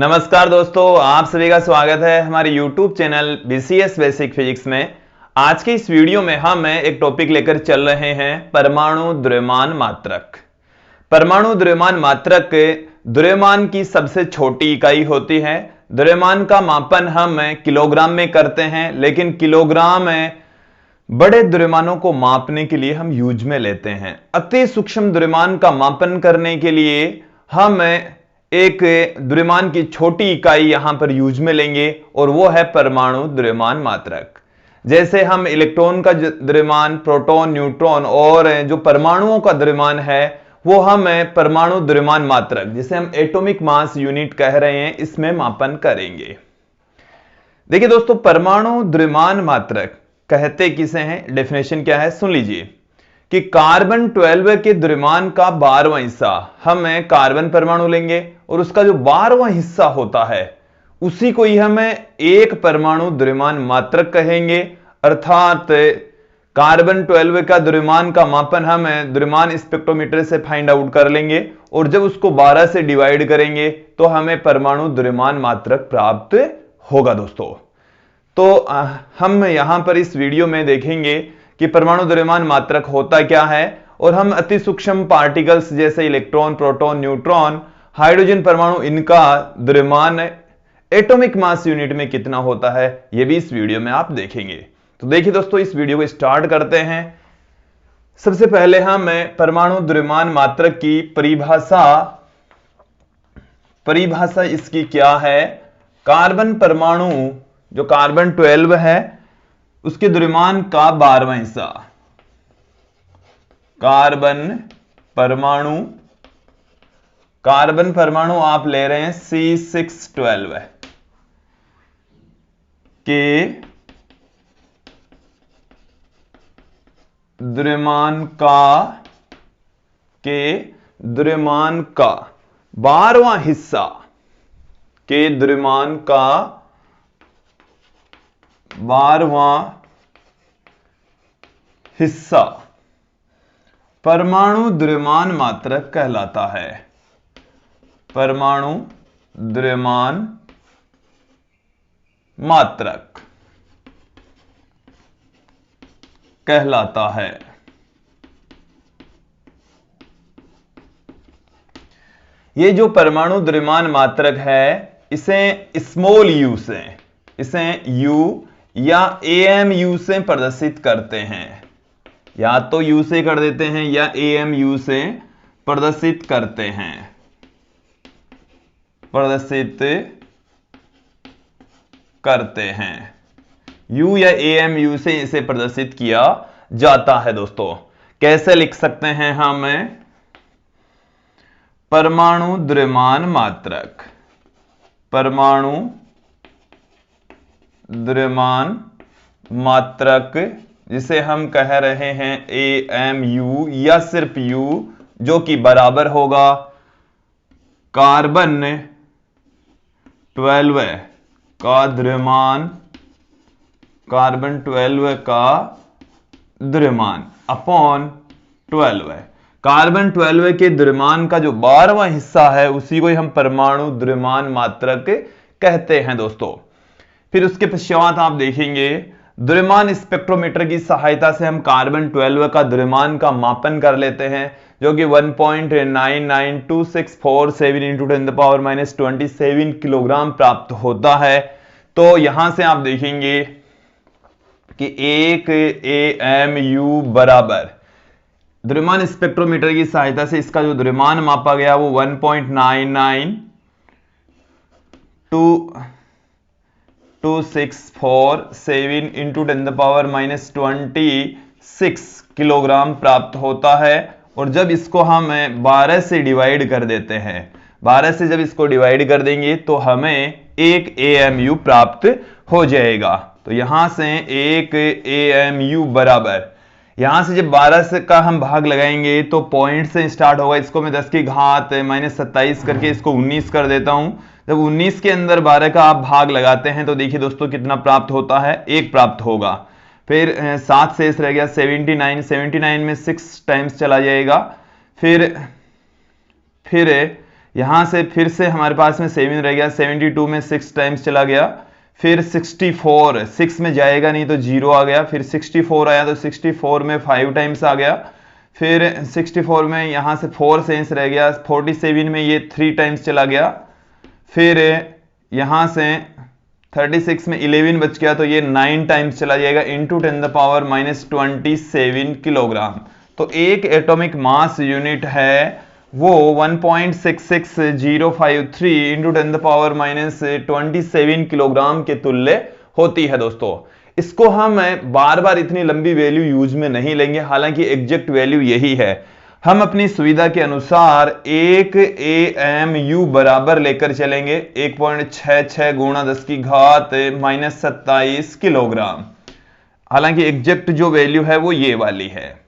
नमस्कार दोस्तों, आप सभी का स्वागत है हमारे YouTube channel BCS basic physics में। आज के इस वीडियो में हम एक टॉपिक लेकर चल रहे हैं परमाणु द्रव्यमान मात्रक। परमाणु द्रव्यमान मात्रक द्रव्यमान की सबसे छोटी इकाई होती है। द्रव्यमान का मापन हम किलोग्राम में करते हैं, लेकिन किलोग्राम बड़े द्रव्यमानों को मापने के लिए हम यूज में लेते हैं। अति सूक्ष्म द्रव्यमान का मापन करने के लिए हम एक द्रव्यमान की छोटी इकाई यहां पर यूज में लेंगे और वो है परमाणु द्रव्यमान मात्रक। जैसे हम इलेक्ट्रॉन का द्रव्यमान, प्रोटॉन, न्यूट्रॉन और जो परमाणुओं का द्रव्यमान है वो हम परमाणु द्रव्यमान मात्रक, जिसे हम एटॉमिक मास यूनिट कह रहे हैं, इसमें मापन करेंगे। देखिए दोस्तों, परमाणु द्रव्यमान मात्रक कहते किसे हैं, डेफिनेशन क्या है सुन लीजिए कि कार्बन 12 के द्रव्यमान का 12वां हिस्सा, हम कार्बन परमाणु लेंगे और उसका जो 12वां हिस्सा होता है उसी को ही हम एक परमाणु द्रव्यमान मात्रक कहेंगे। अर्थात कार्बन 12 का द्रव्यमान का मापन हम द्रव्यमान स्पेक्ट्रोमीटर से फाइंड आउट कर लेंगे और जब उसको 12 से डिवाइड करेंगे तो हमें परमाणु द्रव्यमान मात्रक प्राप्त होगा। दोस्तों, तो हम यहां पर इस वीडियो में देखेंगे कि परमाणु द्रव्यमान मात्रक होता क्या है और हम अति सूक्ष्म पार्टिकल्स जैसे इलेक्ट्रॉन, प्रोटॉन, न्यूट्रॉन, हाइड्रोजन परमाणु, इनका द्रव्यमान एटॉमिक मास यूनिट में कितना होता है यह भी इस वीडियो में आप देखेंगे। तो देखिए दोस्तों, इस वीडियो को स्टार्ट करते हैं। सबसे पहले हम परमाणु द्रव्यमान मात्रक की परिभाषा इसकी क्या है। कार्बन परमाणु, जो कार्बन 12 है, उसके द्रव्यमान का 12वां हिस्सा, कार्बन परमाणु आप ले रहे हैं C612 के द्रव्यमान का 12वां हिस्सा के द्रव्यमान का 12वां हिस्सा परमाणु द्रव्यमान मात्रक कहलाता है। परमाणु द्रव्यमान मात्रक कहलाता है। ये जो परमाणु द्रव्यमान मात्रक है, इसे स्मॉल यू से, इसे U या AMU से प्रदर्शित करते हैं। या तो U से कर देते हैं या AMU से प्रदर्शित करते हैं, U या AMU से इसे प्रदर्शित किया जाता है। दोस्तों, कैसे लिख सकते हैं हम परमाणु द्रव्यमान मात्रक, परमाणु द्रव्यमान मात्रक जिसे हम कह रहे हैं AMU या सिर्फ U, जो कि बराबर होगा कार्बन 12 का द्रव्यमान, कार्बन 12 का द्रव्यमान अपॉन 12। कार्बन 12 के द्रव्यमान का जो 12वां हिस्सा है उसी को ही हम परमाणु द्रव्यमान मात्रक कहते हैं। दोस्तों, फिर उसके पश्चात आप देखेंगे द्रव्यमान स्पेक्ट्रोमीटर की सहायता से हम कार्बन 12 का द्रव्यमान का मापन कर लेते हैं, जो कि 1.99264 into 10⁻⁻27 किलोग्राम प्राप्त होता है। तो यहां से आप देखेंगे कि एक AMU बराबर द्रव्यमान स्पेक्ट्रोमीटर की सहायता से इसका जो द्रव्यमान मापा गया वो 1.99264 into 10⁻⁻26 किलोग्राम प्राप्त होता है। और जब इसको हम 12 से डिवाइड कर देते हैं, 12 से जब इसको डिवाइड कर देंगे तो हमें एक AMU प्राप्त हो जाएगा। तो यहां से एक AMU बराबर, यहां से जब 12 से का हम भाग लगाएंगे तो पॉइंट से स्टार्ट होगा। इसको मैं 10 की घात -27 करके इसको 19 कर देता हूं। जब 19 के अंदर 12 का आप भाग लगाते हैं तो देखिए दोस्तों कितना प्राप्त होता है, 1 प्राप्त होगा। फिर 7 शेष रह गया 79 में 6 टाइम्स चला जाएगा। फिर यहां से फिर से हमारे पास में 7 रह गया, 72 में 6 टाइम्स चला गया, फिर 64 6 में जाएगा नहीं तो 0 आ गया, फिर 64 आया तो 64 में 5 टाइम्स आ गया, फिर 64 में यहां से 4 सेंस रह गया, 47 में ये 3 टाइम्स चला गया, फिर यहां से 36 में 11 बच गया तो ये 9 टाइम्स चला जाएगा इंटू 10⁻⁻27 किलोग्राम। तो एक एटॉमिक मास यूनिट है वो 1.66053 इंटू 10⁻⁻27 किलोग्राम के तुल्य होती है दोस्तों। इसको हम बार बार इतनी लंबी वैल्यू यूज में नहीं लेंगे, हालांकि एग्जैक्ट वैल्यू यही है। हम अपनी सुविधा के अनुसार 1 AMU बराबर लेकर चलेंगे 1.66 गुणा 10⁻⁻27 किलोग्राम। हालांकि एग्जैक्ट जो वैल्यू है वो ये वाली है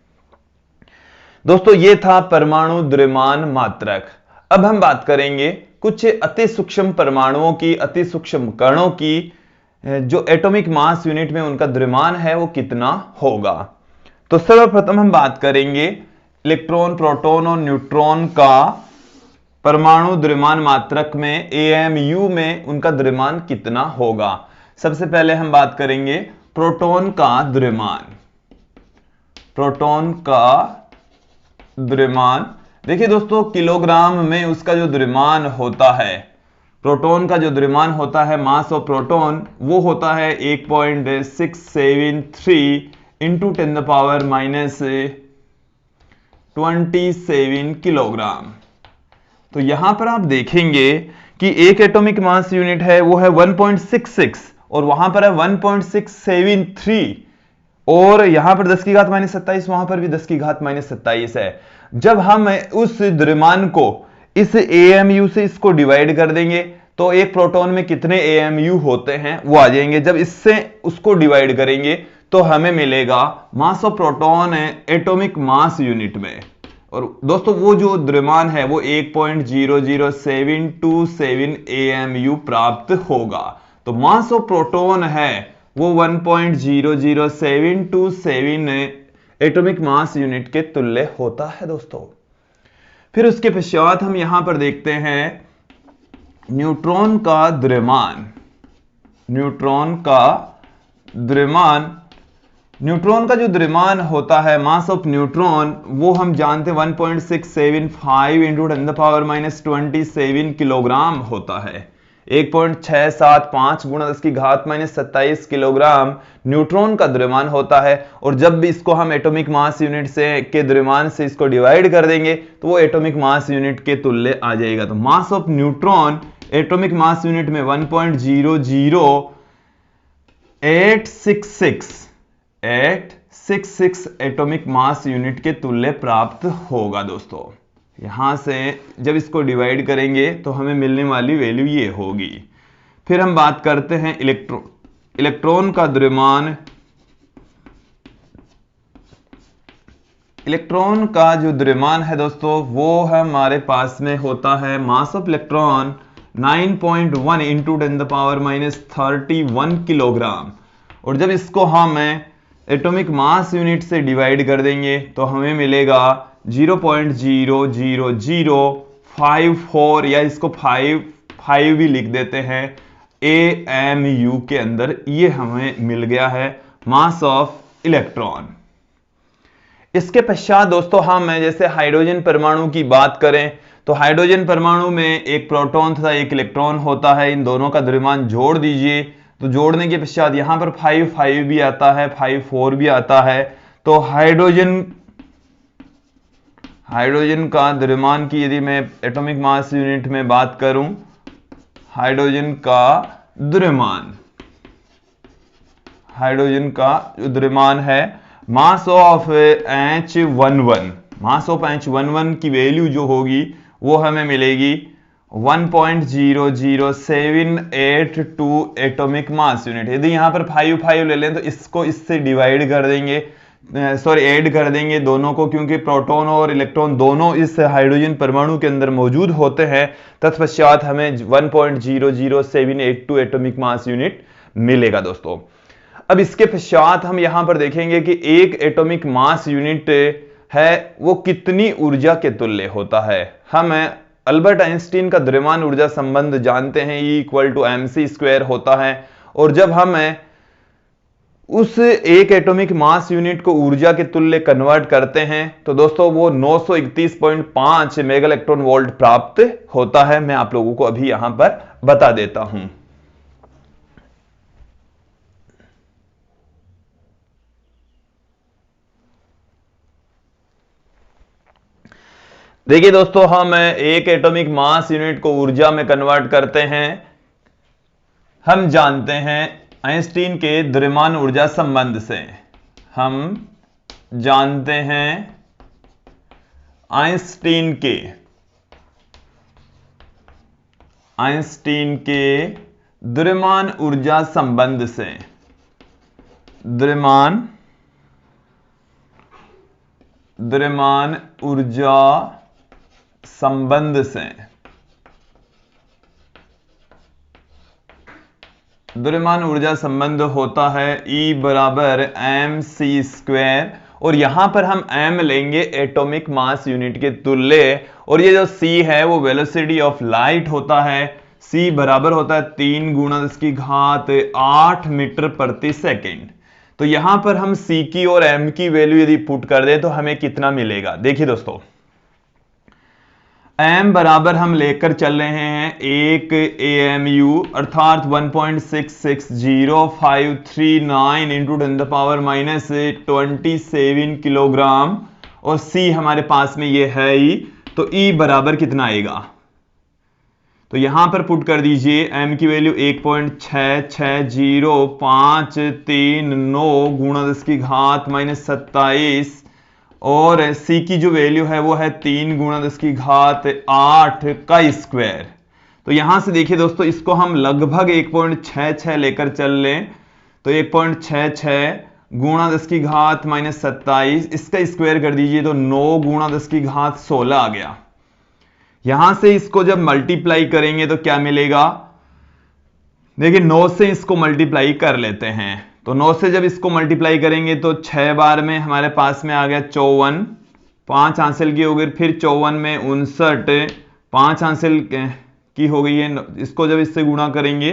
दोस्तों। ये था परमाणु द्रव्यमान मात्रक। अब हम बात करेंगे कुछ अति सूक्ष्म परमाणुओं की, अति सूक्ष्म कणों की, जो एटॉमिक मास यूनिट में उनका द्रव्यमान है वो कितना होगा। तो सर्वप्रथम हम बात करेंगे इलेक्ट्रॉन, प्रोटॉन और न्यूट्रॉन का परमाणु द्रव्यमान मात्रक में AMU में उनका द्रव्यमान कितना होगा। सबसे पहले हम बात करेंगे प्रोटॉन का द्रव्यमान। प्रोटॉन का द्रव्यमान देखिए दोस्तों, किलोग्राम में उसका जो द्रव्यमान होता है, प्रोटॉन का जो द्रव्यमान होता है, मास ऑफ प्रोटॉन, वो होता है 1.673 इंटू 10⁻⁻27 किलोग्राम। तो यहां पर आप देखेंगे कि एक एटॉमिक मास यूनिट है वो है 1.66 और वहां पर है 1.673 और यहां पर 10⁻⁻27, वहां पर भी 10⁻⁻27 है। जब हम उस द्रव्यमान को इस AMU से इसको डिवाइड कर देंगे तो एक प्रोटॉन में कितने AMU होते हैं वो आ जाएंगे। जब इससे उसको डिवाइड करेंगे तो हमें मिलेगा mass of proton atomic mass unit में। और दोस्तों वो जो द्रव्यमान है वो 1.00727 AMU प्राप्त होगा। तो मास ऑफ प्रोटॉन है वो 1.00727 एटॉमिक मास यूनिट के तुल्य होता है दोस्तों। फिर उसके पश्चात हम यहां पर देखते हैं न्यूट्रॉन का द्रव्यमान। न्यूट्रॉन का द्रव्यमान, न्यूट्रॉन का जो द्रव्यमान होता है, मास ऑफ न्यूट्रॉन, वो हम जानते हैं 1.675 इंटू 10⁻⁻27 किलोग्राम होता है। 1.675 गुणा 10⁻⁻27 किलोग्राम न्यूट्रॉन का द्रव्यमान होता है। और जब भी इसको हम एटॉमिक मास यूनिट से के द्रव्यमान से इसको डिवाइड कर देंगे तो वो एटॉमिक मास यूनिट के तुल्य आ जाएगा। तो mass of neutron atomic mass unit में 1.00866 एटॉमिक मास यूनिट के तुल्य प्राप्त होगा दोस्तों। यहां से जब इसको डिवाइड करेंगे तो हमें मिलने वाली वैल्यू ये होगी। फिर हम बात करते हैं इलेक्ट्रॉन का द्रव्यमान। इलेक्ट्रॉन का जो द्रव्यमान है दोस्तों वो हमारे पास में होता है mass of electron 9.1 into 10⁻⁻31 kilogram. और जब इसको हम एटॉमिक मास यूनिट से डिवाइड कर देंगे तो हमें मिलेगा 0.00054 या इसको 5 भी लिख देते हैं AMU के अंदर। ये हमें मिल गया है मास ऑफ इलेक्ट्रॉन। इसके पश्चात दोस्तों हम जैसे हाइड्रोजन परमाणु की बात करें तो हाइड्रोजन परमाणु में एक प्रोटॉन तथा एक इलेक्ट्रॉन होता है। इन दोनों का द्रव्यमान जोड़ दीजिए तो जोड़ने के पश्चात यहां पर 5 भी आता है, 4 भी आता है। तो हाइड्रोजन का द्रव्यमान की यदि मैं एटॉमिक मास यूनिट में बात करूं, हाइड्रोजन का द्रव्यमान है mass of H11। Mass of H11 की वैल्यू जो होगी वो हमें मिलेगी 1.00782 एटॉमिक मास यूनिट। यदि यहां पर 5 ले लें तो इसको इससे डिवाइड कर देंगे, ऐड कर देंगे दोनों को, क्योंकि प्रोटॉन और इलेक्ट्रॉन दोनों इस हाइड्रोजन परमाणु के अंदर मौजूद होते हैं। तत्पश्चात हमें 1.00782 एटॉमिक मास यूनिट मिलेगा दोस्तों। अब इसके पश्चात हम यहां पर देखेंगे कि एक एटॉमिक मास यूनिट है वो कितनी ऊर्जा के तुल्य होता है। हम अल्बर्ट आइंस्टीन का द्रव्यमान ऊर्जा संबंध जानते हैं, E = mc² होता है। और जब हम उस एक एटॉमिक मास यूनिट को ऊर्जा के तुल्य कन्वर्ट करते हैं तो दोस्तों वो 931.5 मेगा इलेक्ट्रॉन वोल्ट प्राप्त होता है। मैं आप लोगों को अभी यहां पर बता देता हूं। देखिए दोस्तों, हम एक एटॉमिक मास यूनिट को ऊर्जा में कन्वर्ट करते हैं। हम जानते हैं आइंस्टीन के द्रव्यमान ऊर्जा संबंध से, हम जानते हैं आइंस्टीन के द्रव्यमान ऊर्जा संबंध से, द्रव्यमान ऊर्जा संबंध से, द्रव्यमान ऊर्जा संबंध होता है E = mc²। और यहां पर हम m लेंगे एटॉमिक मास यूनिट के तुल्य, और ये जो c है वो वेलोसिटी ऑफ लाइट होता है। c बराबर होता है 3 × 10⁸ मीटर प्रति सेकेंड। तो यहां पर हम c की और m की वैल्यू यदि पुट कर दें तो हमें कितना मिलेगा। देखिए दोस्तों, m बराबर हम लेकर चल रहे हैं 1 AMU अर्थात 1.660539 × 10⁻27 किलोग्राम, और c हमारे पास में ये है ही। तो E बराबर कितना आएगा, तो यहां पर पुट कर दीजिए m की वैल्यू 1.660539 × 10⁻27 और c की जो वैल्यू है वो है 3 × 10⁸ का स्क्वायर। तो यहां से देखिए दोस्तों, इसको हम लगभग 1.66 लेकर चल लें तो 1.66 × 10⁻27 इसका स्क्वायर कर दीजिए तो 9 × 10⁻16 आ गया। यहां से इसको जब मल्टीप्लाई करेंगे तो क्या मिलेगा, देखिए 9 से इसको मल्टीप्लाई कर लेते हैं। तो 9 से जब इसको मल्टीप्लाई करेंगे तो 6 बार में हमारे पास में आ गया 54, 5 हासिल की हो गई, फिर 54 में 59, 5 हासिल की हो गई है। इसको जब इससे गुणा करेंगे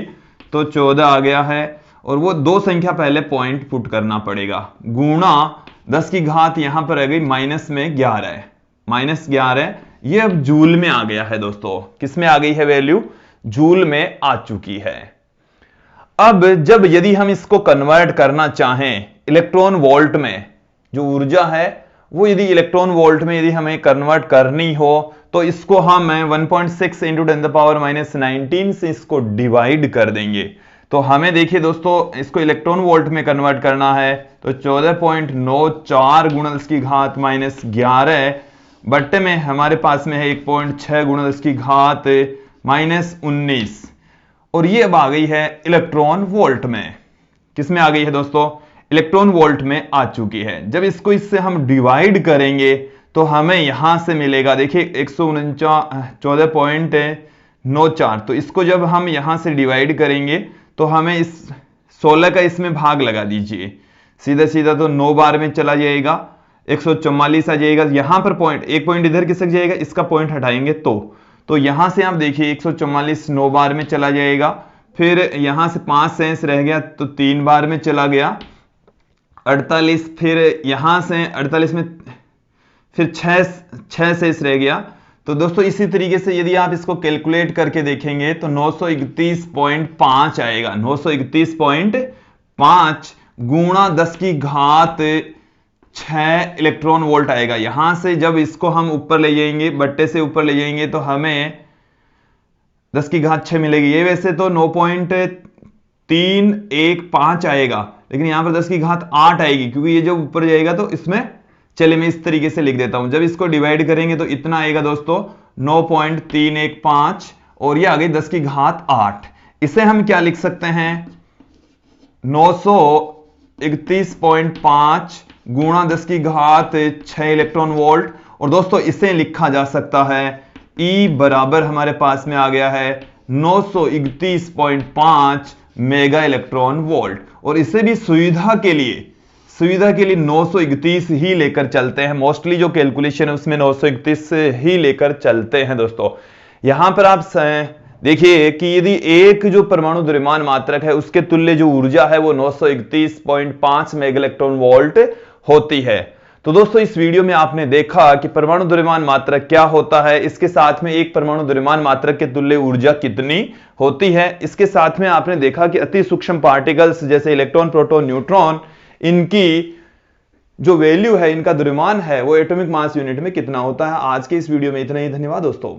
तो 14 आ गया है, और वो दो संख्या पहले पॉइंट पुट करना पड़ेगा। गुणा 10 की घात यहां पर आ गई माइनस में 11 है, -11 ये अब जूल में आ गया है दोस्तों। किस में आ गई है वैल्यू, जूल में आ चुकी है। अब जब यदि हम इसको कन्वर्ट करना चाहें इलेक्ट्रॉन वोल्ट में, जो ऊर्जा है वो यदि इलेक्ट्रॉन वोल्ट में यदि हमें कन्वर्ट करनी हो तो इसको हम 1.6 × 10⁻19 से इसको डिवाइड कर देंगे। तो हमें देखिए दोस्तों, इसको इलेक्ट्रॉन वोल्ट में कन्वर्ट करना है तो 14.94 × 10⁻11 बट्टे में हमारे पास में है 1.6 × 10⁻19, और ये अब आ गई है इलेक्ट्रॉन वोल्ट में। किस में आ गई है दोस्तों, इलेक्ट्रॉन वोल्ट में आ चुकी है। जब इसको इससे हम डिवाइड करेंगे तो हमें यहां से मिलेगा, देखिए 14.94। तो इसको जब हम यहां से डिवाइड करेंगे तो हमें इस 16 का इसमें भाग लगा दीजिए, सीधा सीधा तो 9 बार में चला जाएगा, 144 आ जाएगा। यहां पर पॉइंट, एक पॉइंट इधर खिसक जाएगा, इसका पॉइंट हटाएंगे तो यहां से आप देखिए 144 9 बार में चला जाएगा, फिर यहां से 5 सेंस रह गया तो 3 बार में चला गया, 48, फिर यहां से 48 में फिर 6 सेंस रह गया। तो दोस्तों इसी तरीके से यदि आप इसको कैलकुलेट करके देखेंगे तो 931.5 आएगा। 931.5 गुणा 10 की घात 6 इलेक्ट्रॉन वोल्ट आएगा। यहां से जब इसको हम ऊपर ले जाएंगे, बट्टे से ऊपर ले जाएंगे तो हमें 10 की घात 6 मिलेगी। ये वैसे तो 9.315 आएगा, लेकिन यहां पर 10 की घात 8 आएगी क्योंकि ये जब ऊपर जाएगा तो इसमें, चलिए मैं इस तरीके से लिख देता हूं। जब इसको डिवाइड करेंगे तो इतना आएगा दोस्तों 9.315, और ये आ गई 10 की घात 8। इसे हम क्या लिख सकते हैं, 931.5 गुणा 10 की घात 6 इलेक्ट्रॉन वोल्ट। और दोस्तों इसे लिखा जा सकता है E बराबर हमारे पास में आ गया है 931.5 मेगा इलेक्ट्रॉन वोल्ट। और इसे भी सुविधा के लिए 931 ही लेकर चलते हैं। मोस्टली जो कैलकुलेशन है उसमें 931 ही लेकर चलते हैं दोस्तों। यहां पर आप देखिए कि यदि एक जो परमाणु द्रव्यमान मात्रक है उसके तुल्य जो ऊर्जा है वो 931.5 मेगा इलेक्ट्रॉन वोल्ट होती है। तो दोस्तों इस वीडियो में आपने देखा कि परमाणु द्रव्यमान मात्रक क्या होता है, इसके साथ में एक परमाणु द्रव्यमान मात्रक के तुल्य ऊर्जा कितनी होती है। इसके साथ में आपने देखा कि अति सूक्ष्म पार्टिकल्स जैसे इलेक्ट्रॉन, प्रोटॉन, न्यूट्रॉन, इनकी जो वैल्यू है, इनका द्रव्यमान है वो एटॉमिक मास यूनिट में कितना होता है। आज के इस वीडियो में इतना ही। धन्यवाद दोस्तों।